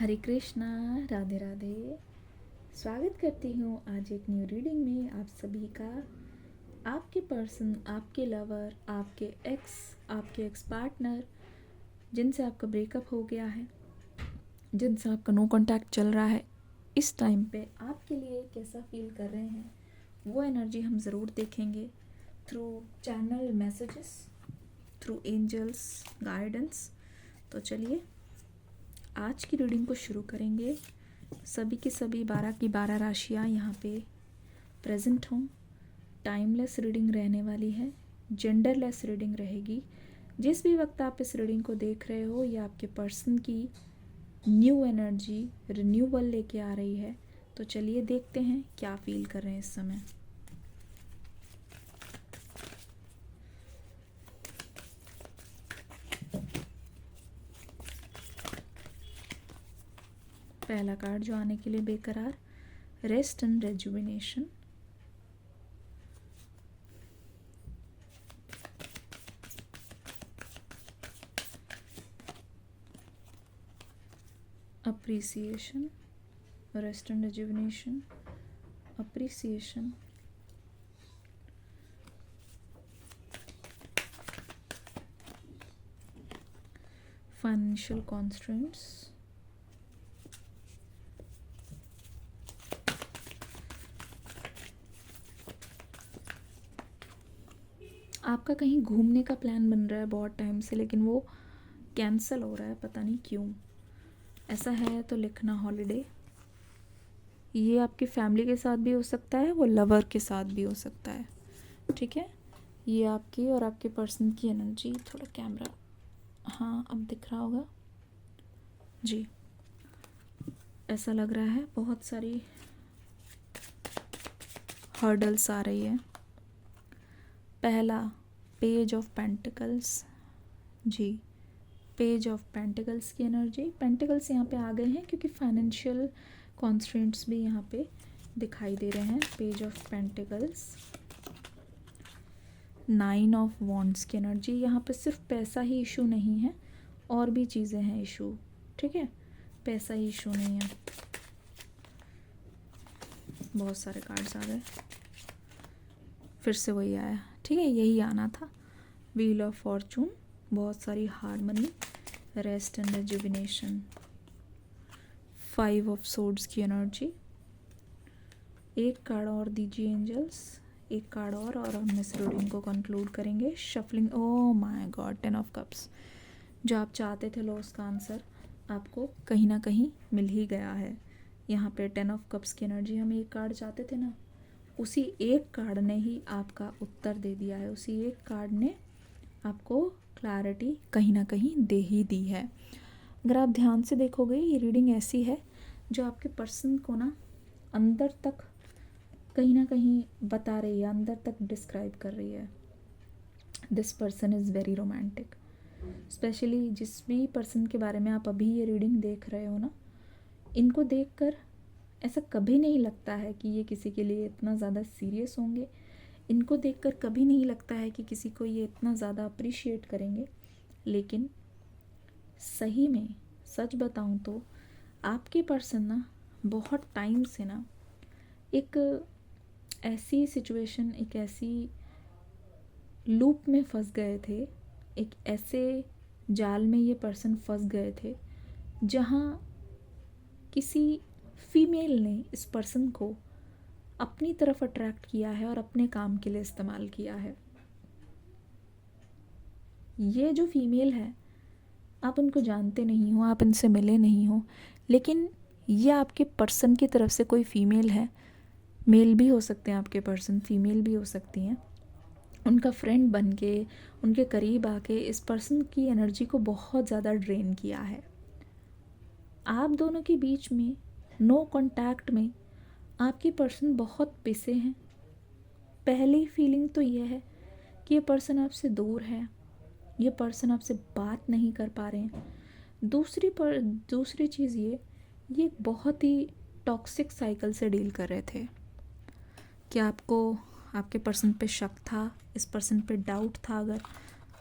हरे कृष्णा, राधे राधे। स्वागत करती हूँ आज एक न्यू रीडिंग में आप सभी का। आपके पर्सन, आपके लवर, आपके एक्स पार्टनर जिनसे आपका ब्रेकअप हो गया है, जिनसे आपका नो कांटेक्ट चल रहा है, इस टाइम पे आपके लिए कैसा फील कर रहे हैं, वो एनर्जी हम ज़रूर देखेंगे through channel messages, through angels guidance. तो चलिए आज की रीडिंग को शुरू करेंगे। सभी की सभी 12 की 12 राशियाँ यहाँ पे प्रेजेंट हों। टाइमलेस रीडिंग रहने वाली है, जेंडरलेस रीडिंग रहेगी। जिस भी वक्त आप इस रीडिंग को देख रहे हो, ये आपके पर्सन की न्यू एनर्जी रिन्यूअल लेके आ रही है। तो चलिए देखते हैं क्या फील कर रहे हैं इस समय। पहला कार्ड जो आने के लिए बेकरार, rest and rejuvenation. appreciation, rest and rejuvenation, appreciation, financial constraints, आपका कहीं घूमने का प्लान बन रहा है बहुत टाइम से, लेकिन वो कैंसिल हो रहा है, पता नहीं क्यों। ऐसा है तो लिखना हॉलीडे। ये आपकी फैमिली के साथ भी हो सकता है, वो लवर के साथ भी हो सकता है। ठीक है, ये आपकी और आपके पर्सन की एनर्जी। थोड़ा कैमरा, हाँ अब दिख रहा होगा जी। ऐसा लग रहा है बहुत सारी हर्डल्स आ रही है। पहला पेज ऑफ पेंटिकल्स जी, पेज ऑफ पेंटिकल्स की एनर्जी। पेंटिकल्स यहाँ पे आ गए हैं क्योंकि फाइनेंशियल कॉन्स्ट्रेंट्स भी यहाँ पे दिखाई दे रहे हैं। Page of pentacles, 9 of wands की एनर्जी। यहाँ पे सिर्फ पैसा ही इशू नहीं है, और भी चीज़ें हैं इशू। ठीक है, पैसा ही इशू नहीं है। बहुत सारे कार्ड्स आ गए, फिर से वही आया। ठीक है, यही आना था। व्हील ऑफ फॉर्चून, बहुत सारी harmony, rest and rejuvenation. 5 of swords की एनर्जी। एक कार्ड और दीजिए एंजल्स, एक कार्ड और हम इस रीडिंग को कंक्लूड करेंगे। Shuffling, oh my God, 10 of cups. जो आप चाहते थे लो, उसका आंसर आपको कहीं ना कहीं मिल ही गया है। यहाँ पे 10 ऑफ कप्स की एनर्जी, हम एक कार्ड चाहते थे ना, उसी एक कार्ड ने ही आपका उत्तर दे दिया है। उसी एक कार्ड ने आपको क्लैरिटी कहीं ना कहीं दे ही दी है। अगर आप ध्यान से देखोगे, ये रीडिंग ऐसी है जो आपके पर्सन को ना अंदर तक कहीं ना कहीं बता रही है, अंदर तक डिस्क्राइब कर रही है। This person is very romantic. Specially जिस भी पर्सन के बारे में आप अभी ये रीडिंग देख रहे हो ना, इनको देखकर ऐसा कभी नहीं लगता है कि ये किसी के लिए इतना ज़्यादा सीरियस होंगे। इनको देखकर कभी नहीं लगता है कि किसी को ये इतना ज़्यादा अप्रिशिएट करेंगे। लेकिन सही में सच बताऊं तो आपके पर्सन ना बहुत टाइम से ना एक ऐसी सिचुएशन, एक ऐसी लूप में फंस गए थे, एक ऐसे जाल में ये पर्सन फंस गए थे जहाँ किसी फीमेल ने इस पर्सन को अपनी तरफ अट्रैक्ट किया है और अपने काम के लिए इस्तेमाल किया है। ये जो फीमेल है, आप उनको जानते नहीं हो, आप इनसे मिले नहीं हो, लेकिन ये आपके पर्सन की तरफ से कोई फीमेल है। मेल भी हो सकते हैं आपके पर्सन, फीमेल भी हो सकती हैं। उनका फ्रेंड बन के, उनके करीब आके इस पर्सन की एनर्जी को बहुत ज़्यादा ड्रेन किया है। आप दोनों के बीच में नो कांटेक्ट में आपके पर्सन बहुत पिसे हैं। पहली फीलिंग तो ये है कि ये पर्सन आपसे दूर है, ये पर्सन आपसे बात नहीं कर पा रहे हैं। दूसरी चीज़ ये बहुत ही टॉक्सिक साइकिल से डील कर रहे थे कि आपको आपके पर्सन पे शक था, इस पर्सन पे डाउट था।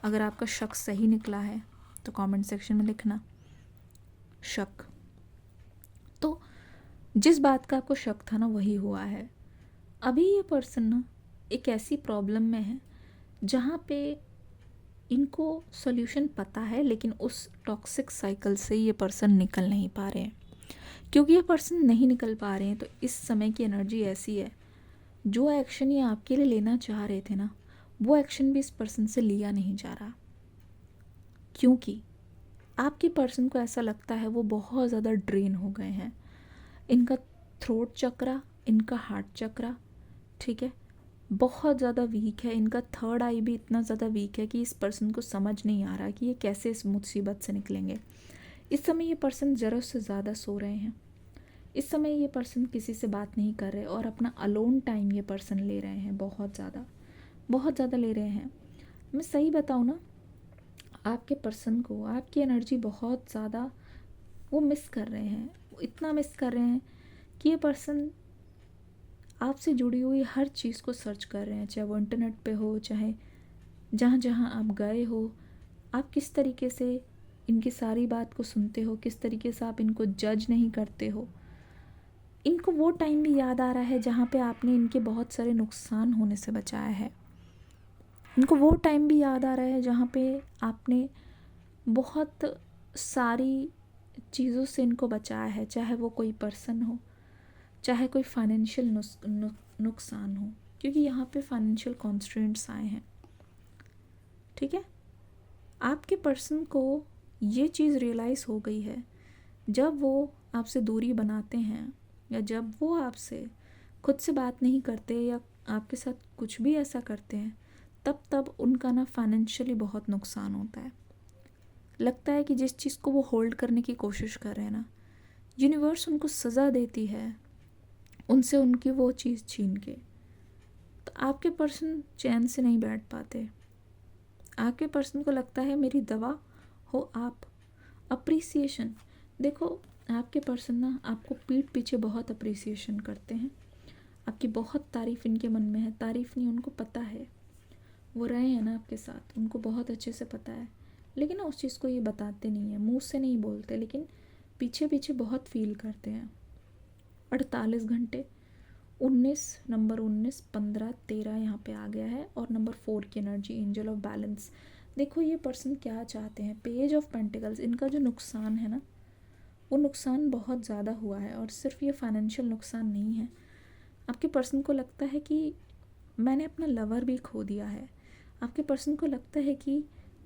अगर आपका शक सही निकला है तो कमेंट सेक्शन में लिखना शक। तो जिस बात का आपको शक था ना वही हुआ है। अभी ये पर्सन ना एक ऐसी प्रॉब्लम में है जहाँ पे इनको सॉल्यूशन पता है, लेकिन उस टॉक्सिक साइकिल से ये पर्सन निकल नहीं पा रहे हैं। क्योंकि ये पर्सन नहीं निकल पा रहे हैं तो इस समय की एनर्जी ऐसी है, जो एक्शन ये आपके लिए लेना चाह रहे थे ना, वो एक्शन भी इस पर्सन से लिया नहीं जा रहा। क्योंकि आपके पर्सन को ऐसा लगता है वो बहुत ज़्यादा ड्रेन हो गए हैं। इनका थ्रोट चक्रा, इनका हार्ट चक्रा, ठीक है, बहुत ज़्यादा वीक है। इनका थर्ड आई भी इतना ज़्यादा वीक है कि इस पर्सन को समझ नहीं आ रहा कि ये कैसे इस मुसीबत से निकलेंगे। इस समय ये पर्सन ज़रूरत से ज़्यादा सो रहे हैं। इस समय ये पर्सन किसी से बात नहीं कर रहे और अपना अलोन टाइम ये पर्सन ले रहे हैं, बहुत ज़्यादा ले रहे हैं। मैं सही बताऊँ ना, आपके पर्सन को आपकी एनर्जी बहुत ज़्यादा वो मिस कर रहे हैं, इतना मिस कर रहे हैं कि ये पर्सन आपसे जुड़ी हुई हर चीज़ को सर्च कर रहे हैं, चाहे वो इंटरनेट पे हो, चाहे जहाँ जहाँ आप गए हो। आप किस तरीके से इनकी सारी बात को सुनते हो, किस तरीके से आप इनको जज नहीं करते हो। इनको वो टाइम भी याद आ रहा है जहाँ पे आपने इनके बहुत सारे नुकसान होने से बचाया है। इनको वो टाइम भी याद आ रहा है जहाँ पे आपने बहुत सारी चीज़ों से इनको बचाया है, चाहे वो कोई पर्सन हो, चाहे कोई फाइनेंशियल नुकसान हो, क्योंकि यहाँ पे फाइनेंशियल कॉन्स्ट्रेंट्स आए हैं। ठीक है, आपके पर्सन को ये चीज़ रियलाइज़ हो गई है, जब वो आपसे दूरी बनाते हैं या जब वो आपसे खुद से बात नहीं करते या आपके साथ कुछ भी ऐसा करते हैं, तब उनका ना फाइनेंशियली बहुत नुकसान होता है। लगता है कि जिस चीज़ को वो होल्ड करने की कोशिश कर रहे हैं ना, यूनिवर्स उनको सज़ा देती है उनसे उनकी वो चीज़ छीन के। तो आपके पर्सन चैन से नहीं बैठ पाते। आपके पर्सन को लगता है मेरी दवा हो आप। अप्रिसिएशन, देखो आपके पर्सन ना आपको पीठ पीछे बहुत अप्रिसिएशन करते हैं, आपकी बहुत तारीफ़ इनके मन में है। तारीफ़ नहीं, उनको पता है, वो रहे हैं ना आपके साथ, उनको बहुत अच्छे से पता है। लेकिन ना उस चीज़ को ये बताते नहीं है, मुंह से नहीं बोलते, लेकिन पीछे पीछे बहुत फील करते हैं। 48 घंटे, 19 नंबर 19 15 13 यहाँ पे आ गया है, और नंबर 4 की एनर्जी एंजल ऑफ बैलेंस। देखो ये पर्सन क्या चाहते हैं, पेज ऑफ पेंटिकल्स। इनका जो नुकसान है ना, वो नुकसान बहुत ज़्यादा हुआ है, और सिर्फ ये फाइनेंशियल नुकसान नहीं है। आपके पर्सन को लगता है कि मैंने अपना लवर भी खो दिया है। आपके पर्सन को लगता है कि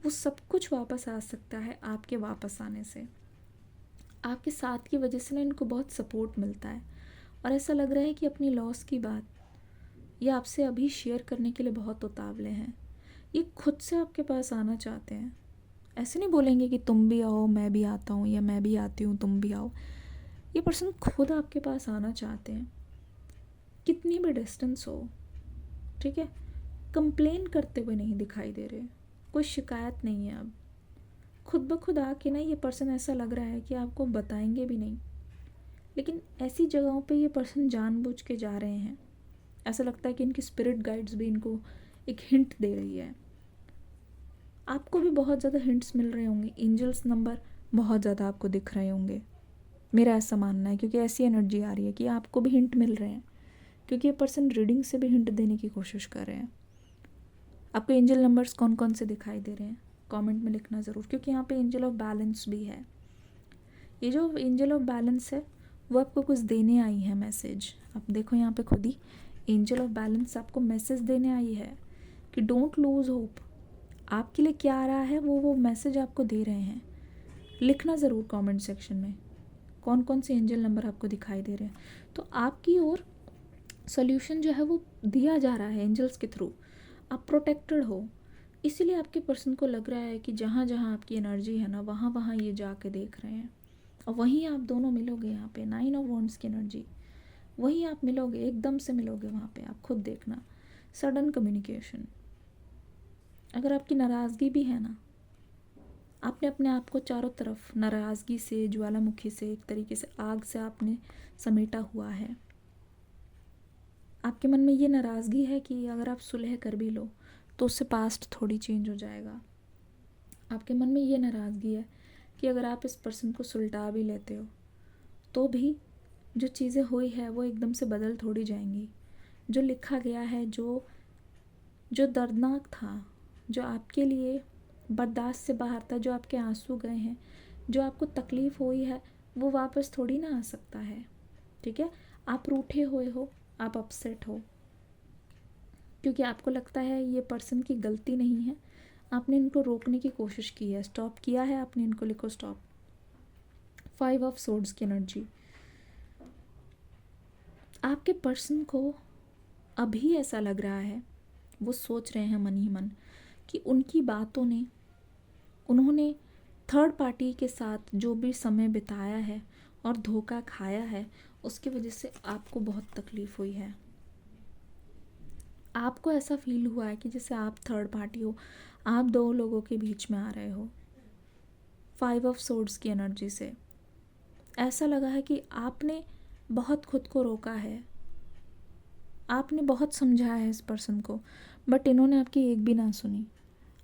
वो सब कुछ वापस आ सकता है आपके वापस आने से। आपके साथ की वजह से ना इनको बहुत सपोर्ट मिलता है, और ऐसा लग रहा है कि अपनी लॉस की बात ये आपसे अभी शेयर करने के लिए बहुत उतावले हैं। ये खुद से आपके पास आना चाहते हैं। ऐसे नहीं बोलेंगे कि तुम भी आओ मैं भी आता हूँ, या मैं भी आती हूँ तुम भी आओ। ये पर्सन खुद आपके पास आना चाहते हैं, कितनी भी डिस्टेंस हो। ठीक है, कंप्लेन करते हुए नहीं दिखाई दे रहे, कोई शिकायत नहीं है। अब खुद ब खुद आके ना ये पर्सन ऐसा लग रहा है कि आपको बताएंगे भी नहीं, लेकिन ऐसी जगहों पे ये पर्सन जानबूझ के जा रहे हैं। ऐसा लगता है कि इनकी स्पिरिट गाइड्स भी इनको एक हिंट दे रही है। आपको भी बहुत ज़्यादा हिंट्स मिल रहे होंगे, एंजल्स नंबर बहुत ज़्यादा आपको दिख रहे होंगे, मेरा ऐसा मानना है, क्योंकि ऐसी एनर्जी आ रही है कि आपको भी हिंट मिल रहे हैं, क्योंकि ये पर्सन रीडिंग से भी हिंट देने की कोशिश कर रहे हैं। आपको एंजल नंबर्स कौन कौन से दिखाई दे रहे हैं कमेंट में लिखना ज़रूर, क्योंकि यहाँ पे एंजल ऑफ बैलेंस भी है। ये जो एंजल ऑफ बैलेंस है वो आपको कुछ देने आई है मैसेज। आप देखो यहाँ पे खुद ही एंजल ऑफ बैलेंस आपको मैसेज देने आई है कि डोंट लूज़ होप। आपके लिए क्या आ रहा है वो मैसेज आपको दे रहे हैं। लिखना ज़रूर कमेंट सेक्शन में कौन कौन से एंजल नंबर आपको दिखाई दे रहे हैं। तो आपकी ओर सॉल्यूशन जो है वो दिया जा रहा है एंजल्स के थ्रू। आप प्रोटेक्टेड हो, इसीलिए आपके पर्सन को लग रहा है कि जहाँ जहाँ आपकी एनर्जी है ना, वहाँ वहाँ ये जाके देख रहे हैं, और वहीं आप दोनों मिलोगे। यहाँ पे 9 ऑफ वॉन्ड्स की एनर्जी, वहीं आप मिलोगे, एकदम से मिलोगे वहाँ पे। आप खुद देखना, सडन कम्युनिकेशन। अगर आपकी नाराज़गी भी है ना, आपने अपने आप को चारों तरफ नाराज़गी से, ज्वालामुखी से, एक तरीके से आग से आपने समेटा हुआ है। आपके मन में ये नाराज़गी है कि अगर आप सुलह कर भी लो तो उससे पास्ट थोड़ी चेंज हो जाएगा। आपके मन में ये नाराज़गी है कि अगर आप इस पर्सन को सुलटा भी लेते हो तो भी जो चीज़ें हुई है वो एकदम से बदल थोड़ी जाएंगी। जो लिखा गया है, जो जो दर्दनाक था, जो आपके लिए बर्दाश्त से बाहर था, जो आपके आंसू गए हैं, जो आपको तकलीफ़ हुई है, वो वापस थोड़ी ना आ सकता है। ठीक है, आप रूठे हुए हो, आप अपसेट हो क्योंकि आपको लगता है ये पर्सन की गलती नहीं है, आपने इनको रोकने की कोशिश की है, स्टॉप किया है आपने इनको। लिखो स्टॉप। 5 ऑफ सोर्ड्स की एनर्जी। आपके पर्सन को अभी ऐसा लग रहा है, वो सोच रहे हैं मन ही मन कि उनकी बातों ने, उन्होंने थर्ड पार्टी के साथ जो भी समय बिताया है और धोखा खाया है, उसकी वजह से आपको बहुत तकलीफ़ हुई है। आपको ऐसा फील हुआ है कि जैसे आप थर्ड पार्टी हो, आप दो लोगों के बीच में आ रहे हो। 5 ऑफ सोर्ड्स की एनर्जी से ऐसा लगा है कि आपने बहुत खुद को रोका है, आपने बहुत समझाया है इस पर्सन को, बट इन्होंने आपकी एक भी ना सुनी।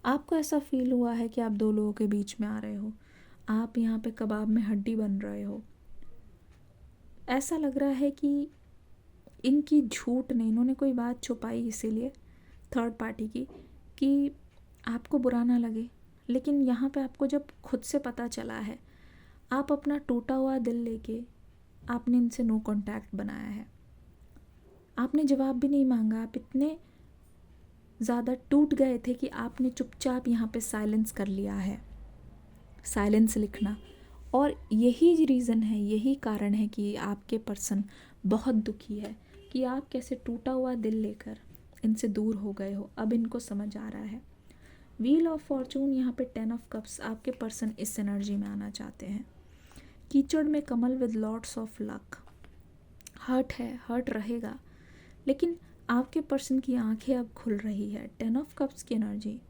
आपको ऐसा फील हुआ है कि आप दो लोगों के बीच में आ रहे हो, आप यहाँ पे कबाब में हड्डी बन रहे हो। ऐसा लग रहा है कि इनकी झूठ ने, इन्होंने कोई बात छुपाई इसीलिए थर्ड पार्टी की, कि आपको बुरा ना लगे। लेकिन यहाँ पे आपको जब खुद से पता चला है, आप अपना टूटा हुआ दिल लेके आपने इनसे नो कांटेक्ट बनाया है। आपने जवाब भी नहीं मांगा, आप इतने ज़्यादा टूट गए थे कि आपने चुपचाप यहाँ पे साइलेंस कर लिया है, साइलेंस लिखना। और यही रीज़न है, यही कारण है कि आपके पर्सन बहुत दुखी है कि आप कैसे टूटा हुआ दिल लेकर इनसे दूर हो गए हो। अब इनको समझ आ रहा है। व्हील ऑफ फॉर्चून, यहाँ पे 10 ऑफ कप्स, आपके पर्सन इस एनर्जी में आना चाहते हैं। कीचड़ में कमल with lots of luck. Hurt है, हर्ट रहेगा, लेकिन आपके पर्सन की आंखें अब खुल रही है। 10 ऑफ कप्स की एनर्जी।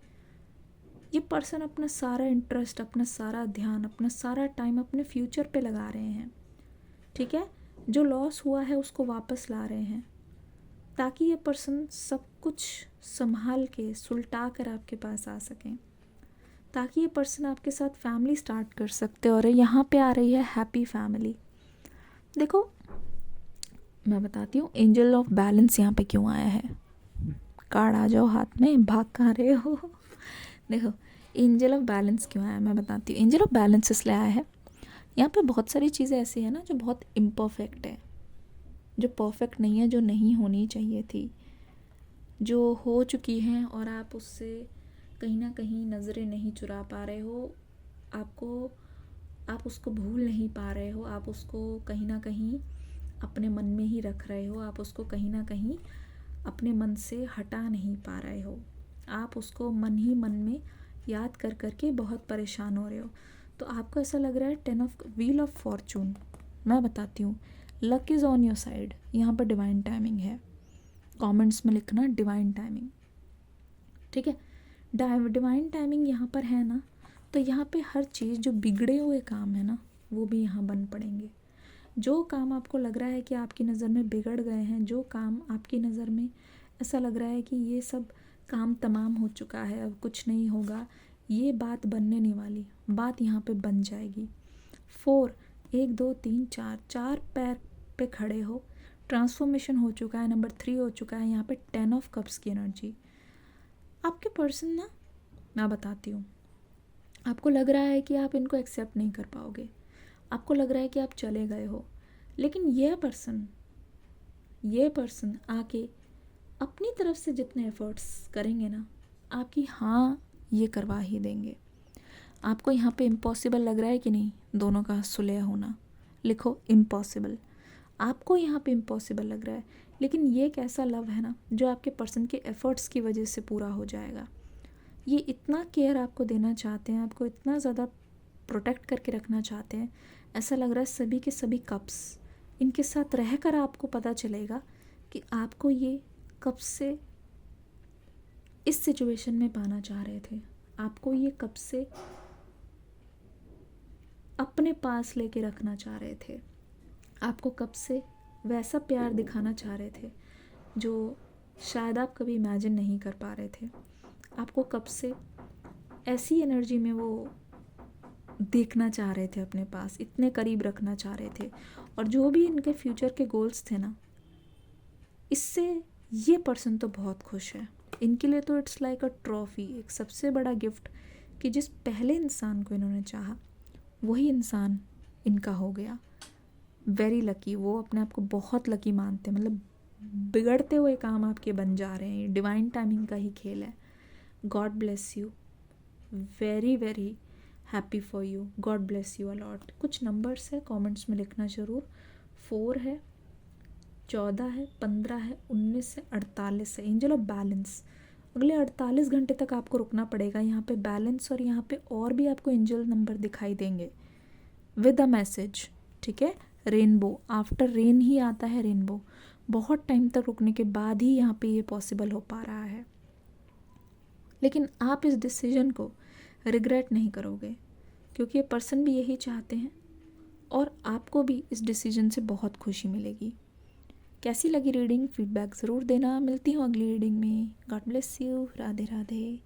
ये पर्सन अपना सारा इंटरेस्ट, अपना सारा ध्यान, अपना सारा टाइम अपने फ्यूचर पे लगा रहे हैं। ठीक है, जो लॉस हुआ है उसको वापस ला रहे हैं, ताकि ये पर्सन सब कुछ संभाल के सुलटा कर आपके पास आ सकें, ताकि ये पर्सन आपके साथ फैमिली स्टार्ट कर सकते। और यहाँ पे आ रही है हैप्पी फैमिली। देखो मैं बताती हूँ एंजल ऑफ बैलेंस यहाँ पे क्यों आया है। कार्ड आ जाओ हाथ में, भाग कहाँ रहे हो। देखो एंजल ऑफ बैलेंस क्यों आया, मैं बताती हूँ। एंजल ऑफ बैलेंस इसलिए आया है, यहाँ पे बहुत सारी चीज़ें ऐसी हैं ना जो बहुत इम्परफेक्ट है, जो परफेक्ट नहीं है, जो नहीं होनी चाहिए थी, जो हो चुकी हैं, और आप उससे कहीं ना कहीं नज़रें नहीं चुरा पा रहे हो। आप उसको भूल नहीं पा रहे हो, आप उसको कहीं ना कहीं अपने मन में ही रख रहे हो, आप उसको कहीं ना कहीं अपने मन से हटा नहीं पा रहे हो, आप उसको मन ही मन में याद कर कर के बहुत परेशान हो रहे हो। तो आपको ऐसा लग रहा है 10 ऑफ व्हील ऑफ फॉर्चून। मैं बताती हूँ, luck is on your side. यहाँ पर डिवाइन टाइमिंग है, कमेंट्स में लिखना डिवाइन टाइमिंग। ठीक है, डिवाइन टाइमिंग यहाँ पर है ना, तो यहाँ पे हर चीज़, जो बिगड़े हुए काम है ना, वो भी यहाँ बन पड़ेंगे। जो काम आपको लग रहा है कि आपकी नज़र में बिगड़ गए हैं, जो काम आपकी नज़र में ऐसा लग रहा है कि ये सब काम तमाम हो चुका है, अब कुछ नहीं होगा, ये बात बनने नहीं वाली, बात यहाँ पे बन जाएगी। 4, 1 2 3 4, 4 पैर पे खड़े हो, ट्रांसफॉर्मेशन हो चुका है। नंबर 3 हो चुका है। यहाँ पे 10 ऑफ कप्स की एनर्जी। आपके पर्सन ना, मैं बताती हूँ, आपको लग रहा है कि आप इनको एक्सेप्ट नहीं कर पाओगे, आपको लग रहा है कि आप चले गए हो, लेकिन ये पर्सन आके अपनी तरफ से जितने एफर्ट्स करेंगे ना, आपकी हाँ ये करवा ही देंगे। आपको यहाँ पे इम्पॉसिबल लग रहा है कि नहीं दोनों का सुलह होना, लिखो इम्पॉसिबल। आपको यहाँ पे इम्पॉसिबल लग रहा है, लेकिन ये एक ऐसा लव है ना जो आपके पर्सन के एफर्ट्स की वजह से पूरा हो जाएगा। ये इतना केयर आपको देना चाहते हैं, आपको इतना ज़्यादा प्रोटेक्ट करके रखना चाहते हैं। ऐसा लग रहा है सभी के सभी कप्स इनके साथ रहकर आपको पता चलेगा कि आपको ये कब से इस सिचुएशन में पाना चाह रहे थे, आपको ये कब से अपने पास लेके रखना चाह रहे थे, आपको कब से वैसा प्यार दिखाना चाह रहे थे जो शायद आप कभी इमेजिन नहीं कर पा रहे थे। आपको कब से ऐसी एनर्जी में वो देखना चाह रहे थे अपने पास, इतने करीब रखना चाह रहे थे। और जो भी इनके फ्यूचर के गोल्स थे ना, इससे ये पर्सन तो बहुत खुश है। इनके लिए तो इट्स लाइक अ ट्रॉफी, एक सबसे बड़ा गिफ्ट, कि जिस पहले इंसान को इन्होंने चाहा वही इंसान इनका हो गया। वेरी लकी, वो अपने आप को बहुत लकी मानते हैं, मतलब बिगड़ते हुए काम आपके बन जा रहे हैं, ये डिवाइन टाइमिंग का ही खेल है। God bless you, very very happy for you, God bless you a lot. कुछ नंबर्स है कमेंट्स में लिखना ज़रूर। 4 है, 14 है, 15 है, 19 है, 48 है। एंजल ऑफ बैलेंस, अगले 48 घंटे तक आपको रुकना पड़ेगा यहाँ पे। बैलेंस और यहाँ पे और भी आपको एंजल नंबर दिखाई देंगे विद अ मैसेज, ठीक है। रेनबो, आफ्टर रेन ही आता है रेनबो। बहुत टाइम तक रुकने के बाद ही यहाँ पे ये पॉसिबल हो पा रहा है। लेकिन आप इस डिसीजन को रिग्रेट नहीं करोगे, क्योंकि ये पर्सन भी यही चाहते हैं और आपको भी इस डिसीजन से बहुत खुशी मिलेगी। कैसी लगी रीडिंग, फीडबैक ज़रूर देना। मिलती हूँ अगली रीडिंग में। God bless you, Radhe Radhe.